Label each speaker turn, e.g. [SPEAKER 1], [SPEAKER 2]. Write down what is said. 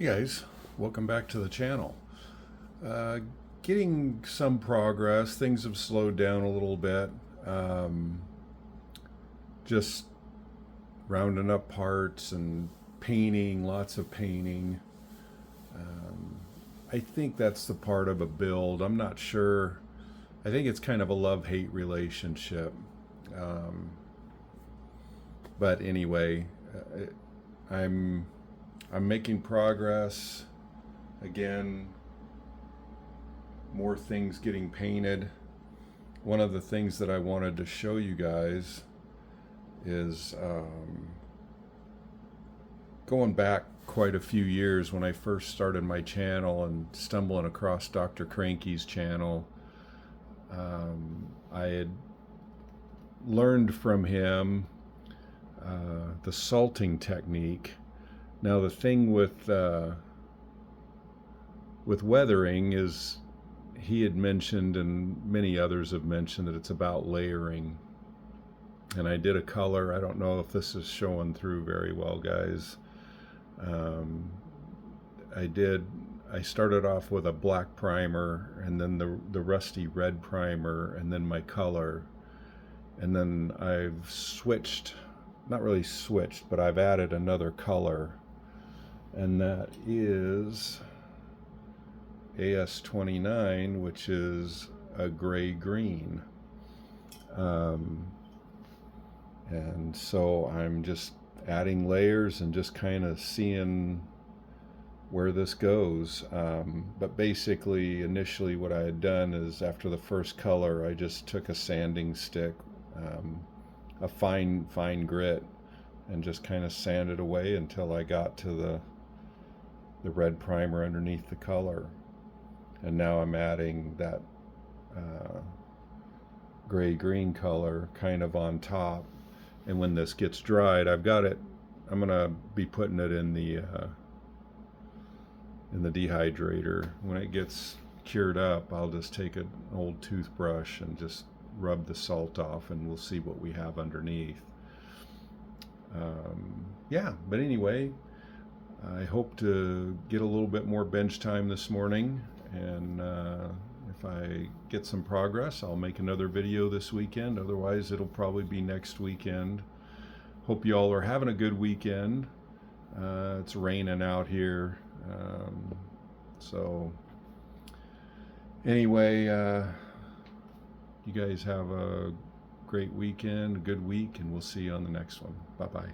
[SPEAKER 1] Hey guys, welcome back to the channel. Uh, Getting some progress. Things have slowed down a little bit. Um, just rounding up parts and painting, lots of painting. I think that's the part of a build. I'm not sure. I think it's kind of a love-hate relationship. Um, but anyway, I'm I'm making progress. Again, more things getting painted. One of the things that I wanted to show you guys is going back quite a few years when I first started my channel and stumbling across Dr. Cranky's channel. I had learned from him the salting technique. Now the thing with weathering is he had mentioned, and many others have mentioned, that it's about layering. And I did a color. I don't know if this is showing through very well, guys. Um, I started off with a black primer, and then the rusty red primer, and then my color. And then I've switched, not really switched, but I've added another color. And that is AS29, which is a gray green. And so I'm just adding layers and just kind of seeing where this goes. But basically, initially what I had done is after the first color, I just took a sanding stick, a fine grit, and just kind of sanded away until I got to the red primer underneath the color. And now I'm adding that gray-green color kind of on top. And when this gets dried, I'm gonna be putting it in the dehydrator. When it gets cured up, I'll just take an old toothbrush and just rub the salt off, and we'll see what we have underneath. Yeah, but anyway, I hope to get a little bit more bench time this morning, and if I get some progress, I'll make another video this weekend. Otherwise, it'll probably be next weekend. Hope you all are having a good weekend. It's raining out here. So anyway, you guys have a great weekend, a good week, and we'll see you on the next one. Bye-bye.